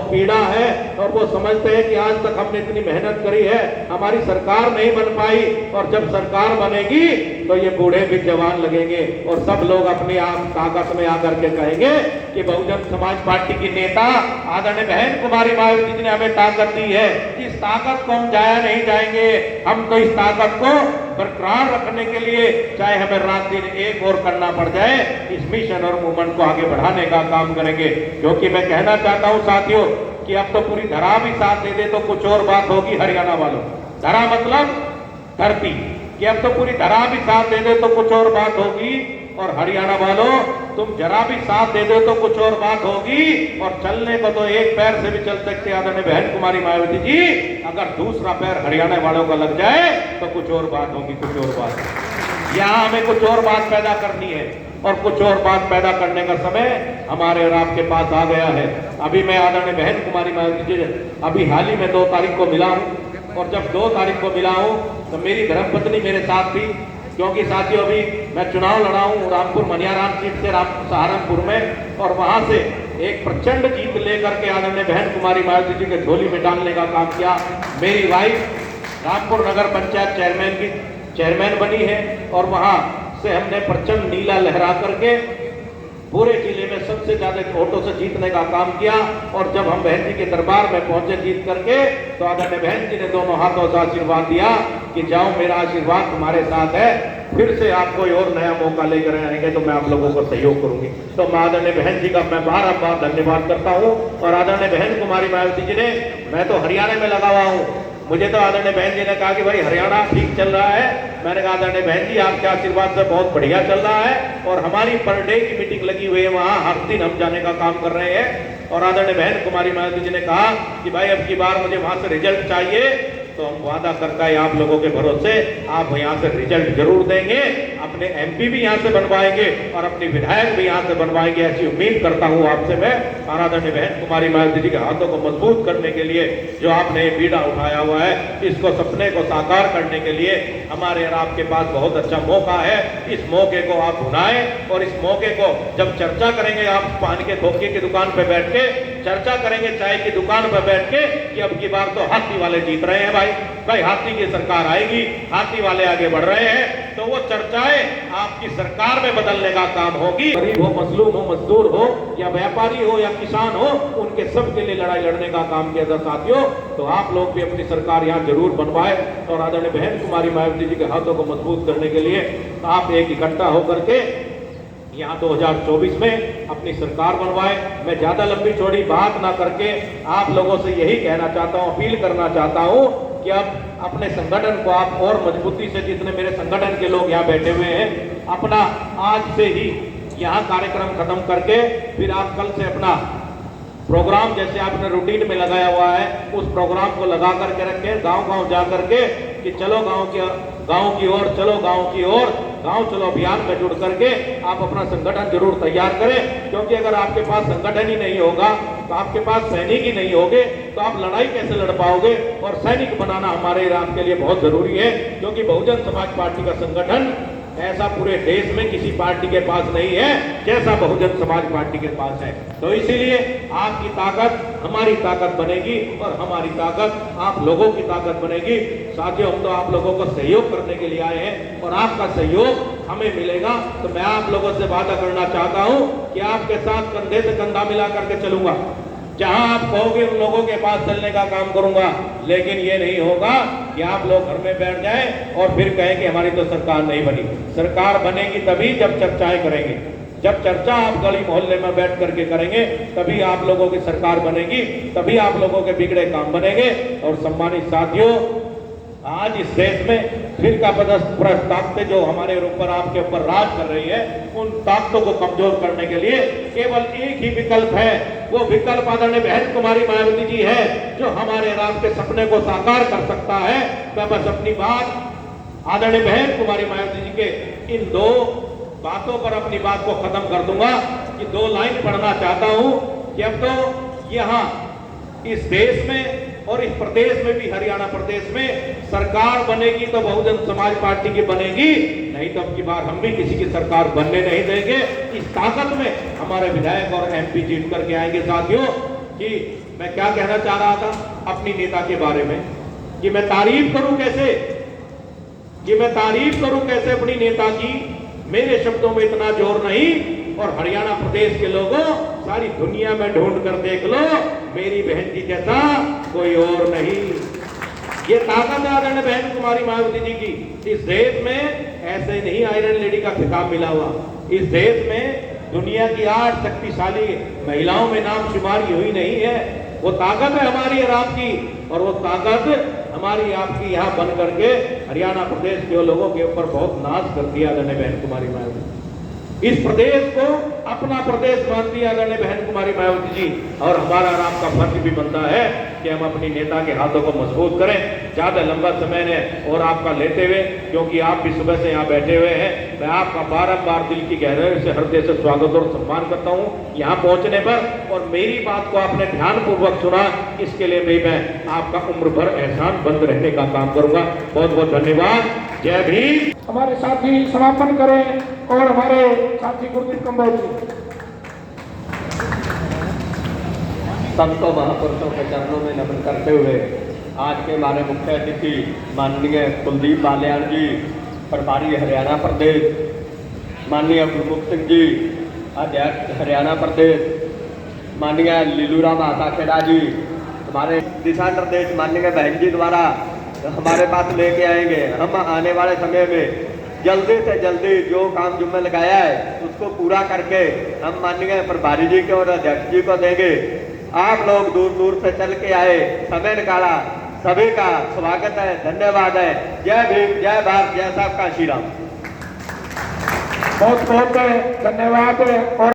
बहुत पीड़ा है और वो समझते हैं कि आज तक हमने इतनी मेहनत करी है, हमारी सरकार नहीं बन पाई, और जब सरकार बनेगी तो ये बूढ़े भी जवान लगेंगे और सब लोग अपनी आप ताकत में आकर के कहेंगे कि बहुजन समाज पार्टी की नेता आदरणीय बहन कुमारी मायावती जी ने हमें ताकत दी है, इस ताकत को हम जाया नहीं जाएंगे। हम तो इस ताकत को बरकरार रखने के लिए चाहे हमें रात दिन एक और करना पड़ जाए, इस मिशन और मूवमेंट को आगे बढ़ाने का काम करेंगे। क्योंकि मैं कहना चाहता हूं साथियों कि अब तो पूरी धरा भी साथ दे दे तो कुछ और बात होगी। हरियाणा वालों, धरा मतलब धरती, कि अब तो पूरी धरा भी साथ दे दे तो कुछ और बात होगी, और हरियाणा वालों तुम जरा भी साथ दे दो तो कुछ और बात होगी। और चलने को तो एक पैर से भी चल सकते आदरणीय बहन कुमारी मायावती जी, अगर दूसरा पैर हरियाणा वालों का लग जाए तो कुछ और बात होगी, कुछ और बात। यहाँ हमें कुछ और बात पैदा करनी है, और कुछ और बात पैदा करने का समय हमारे और आपके पास आ गया है। अभी मैं आदरणीय बहन कुमारी मायावती जी अभी हाल ही में 2 तारीख को मिला हूँ, और जब 2 तारीख को मिला हूँ तो मेरी धर्मपत्नी मेरे साथ थी। क्योंकि साथियों अभी मैं चुनाव लड़ा हूँ रामपुर मनियाराम सीट से सहारनपुर में, और वहां से एक प्रचंड जीत लेकर के आदरणीय बहन कुमारी मायावती जी के झोली में डालने का काम किया। मेरी वाइफ रामपुर नगर पंचायत चेयरमैन बनी है, और वहां से हमने प्रचंड नीला लहरा करके पूरे जिले में सबसे ज्यादा वोटों से जीतने का काम किया। और जब हम बहन जी के दरबार में पहुंचे जीत करके, तो आदरणीय बहन जी ने दोनों हाथों से आशीर्वाद दिया कि जाओ मेरा आशीर्वाद तुम्हारे साथ है, फिर से आप कोई और नया मौका लेकर आएंगे तो मैं आप लोगों को सहयोग करूंगी। तो मैं आदरणीय बहन जी का मैं बार धन्यवाद करता हूँ। और आदरणीय बहन कुमारी मायावती जी ने, मैं तो हरियाणा में लगा हुआ हूँ, मुझे तो आदरणीय बहन जी ने कहा कि भाई हरियाणा ठीक चल रहा है। मैंने कहा आदरणीय बहन जी आपके आशीर्वाद से बहुत बढ़िया चल रहा है, और हमारी पर डे की मीटिंग लगी हुई है, वहां हर दिन हम जाने का काम कर रहे हैं। और आदरणीय बहन कुमारी मायावती जी ने कहा कि भाई अब की बार मुझे वहां से रिजल्ट चाहिए, तो हम वादा करता है आप लोगों के भरोसे आप यहाँ से रिजल्ट जरूर देंगे, अपने एमपी भी यहाँ से बनवाएंगे और अपनी विधायक भी यहाँ से बनवाएंगे, ऐसी उम्मीद करता हूँ आपसे मैं। आदरणीय बहन कुमारी मायावती जी के हाथों को मजबूत करने के लिए जो आपने ये बीड़ा उठाया हुआ है, इसको सपने को साकार करने के लिए हमारे और आपके पास बहुत अच्छा मौका है। इस मौके को आप भुनाएं, और इस मौके को जब चर्चा करेंगे, आप पान के धोखे की दुकान पे बैठ के चर्चा करेंगे, चाय की दुकान पर बैठ के, कि अब की बार तो हाथी वाले जीत रहे हैं भाई हाथी की सरकार आएगी, हाथी वाले आगे बढ़ रहे हैं, तो वो चर्चाएं आपकी सरकार में बदलने का काम होगी। गरीब हो, मजलूम हो, मजदूर हो, या व्यापारी हो, या किसान हो, उनके सब के लिए लड़ाई लड़ने का काम किया था साथियों। तो आप लोग भी अपनी सरकार यहाँ जरूर बनवाए, और आदरणीय बहन कुमारी मायावती जी के हाथों को मजबूत करने के लिए आप एक इकट्ठा होकर के यहाँ 2024 में अपनी सरकार बनवाए। मैं ज्यादा लंबी चौड़ी बात ना करके आप लोगों से यही कहना चाहता हूँ, अपील करना चाहता हूँ कि अब अपने संगठन को आप और मजबूती से, जितने मेरे संगठन के लोग यहाँ बैठे हुए हैं, अपना आज से ही यहाँ कार्यक्रम खत्म करके फिर आप कल से अपना प्रोग्राम जैसे आपने रूटीन में लगाया हुआ है, उस प्रोग्राम को लगा करके रखें, गांव जा करके कि चलो गांव की ओर, चलो गांव की ओर, गांव चलो अभियान में जुड़ करके आप अपना संगठन जरूर तैयार करें। क्योंकि अगर आपके पास संगठन ही नहीं होगा, तो आपके पास सैनिक ही नहीं होंगे, तो आप लड़ाई कैसे लड़ पाओगे। और सैनिक बनाना हमारे आपके लिए बहुत जरूरी है, क्योंकि बहुजन समाज पार्टी का संगठन ऐसा पूरे देश में किसी पार्टी के पास नहीं है जैसा बहुजन समाज पार्टी के पास है। तो इसीलिए आपकी ताकत हमारी ताकत बनेगी, और हमारी ताकत आप लोगों की ताकत बनेगी। साथियों, हम तो आप लोगों को सहयोग करने के लिए आए हैं, और आपका सहयोग हमें मिलेगा। तो मैं आप लोगों से वादा करना चाहता हूं कि आपके साथ कंधे से कंधा मिला करके चलूंगा, जहां आप कहोगे उन लोगों के पास चलने का काम करूंगा। लेकिन ये नहीं होगा कि आप लोग घर में बैठ जाएं और फिर कहें कि हमारी तो सरकार नहीं बनी। सरकार बनेगी तभी जब चर्चाएं करेंगे, जब चर्चा आप गली मोहल्ले में बैठ करके करेंगे, तभी आप लोगों की सरकार बनेगी, तभी आप लोगों के बिगड़े काम बनेंगे। और सम्मानित साथियों, आज इस देश में फिरकापरस्त ताकतें जो हमारे ऊपर आपके ऊपर राज कर रही है, उन ताकतों को कमजोर करने के लिए केवल एक ही विकल्प है। वो विकल्प आदरणीय बहन कुमारी मायावती जी है, जो हमारे राज के सपने को साकार कर सकता है। मैं बस अपनी बात आदरणीय बहन कुमारी मायावती जी के इन 2 बातों पर अपनी बात को खत्म कर दूंगा कि 2 लाइन पढ़ना चाहता हूं कि अब तो यहाँ इस देश में और इस प्रदेश में भी, हरियाणा प्रदेश में सरकार बनेगी तो बहुजन समाज पार्टी की बनेगी, नहीं तो अब की बार हम भी किसी की सरकार बनने नहीं देंगे। इस ताकत में हमारे विधायक और एमपी जीत करके आएंगे साथियों, कि मैं क्या कहना चाह रहा था अपनी नेता के बारे में कि मैं तारीफ करूं कैसे, अपनी नेता की। मेरे शब्दों में इतना जोर नहीं, और हरियाणा प्रदेश के लोगों सारी दुनिया में ढूंढ कर देख लो, मेरी बहन जी जैसा कोई और नहीं। ये ताकत है आदरणीय बहन कुमारी मायावती जी की। इस देश में ऐसे नहीं आयरन लेडी का खिताब मिला हुआ। इस देश में दुनिया की 8 शक्तिशाली महिलाओं में नाम शुमारी हुई नहीं है। वो ताकत है हमारी और आपकी, और वो ताकत हमारी आपकी यहाँ बन करके हरियाणा प्रदेश के लोगों के ऊपर बहुत नाज कर दिया आदरणीय बहन कुमारी मायावती। इस प्रदेश को अपना प्रदेश मानती है आदरणीय बहन कुमारी मायावती जी, और हमारा और आपका फर्ज भी बनता है कि हम अपनी नेता के हाथों को मजबूत करें। ज्यादा लंबा समय ने और आपका लेते हुए, क्योंकि आप भी सुबह से यहाँ बैठे हुए हैं, मैं आपका बारंबार दिल की गहराई से हृदय से स्वागत और सम्मान करता हूँ यहाँ पहुंचने पर। और मेरी बात को आपने ध्यानपूर्वक सुना, इसके लिए भी मैं आपका उम्र भर एहसान बंद रहने का काम करूंगा। बहुत बहुत धन्यवाद। जय भीम। हमारे साथी समापन करें, और हमारे साथी गुरदीप कंबोज जी। सबको महापुरुषों के चरणों में नमन करते हुए आज के हमारे मुख्य अतिथि माननीय कुलदीप बालियान जी, प्रभारी हरियाणा प्रदेश, माननीय गुरमुख सिंह जी, अध्यक्ष हरियाणा प्रदेश, माननीय लीलूराम आसाखेड़ा जी, हमारे दिशा निर्देश माननीय बहन जी द्वारा हमारे पास लेके आएंगे। हम आने वाले समय में जल्दी से जल्दी जो काम जुम्मे लगाया है उसको पूरा करके हम माननीय प्रभारी जी के और अध्यक्ष जी को देंगे। आप लोग दूर दूर से चल के आए, समय निकाला, सभी का स्वागत है, धन्यवाद है। जय भीम, जय भारत, जय सबका श्री राम। बहुत बहुत धन्यवाद। और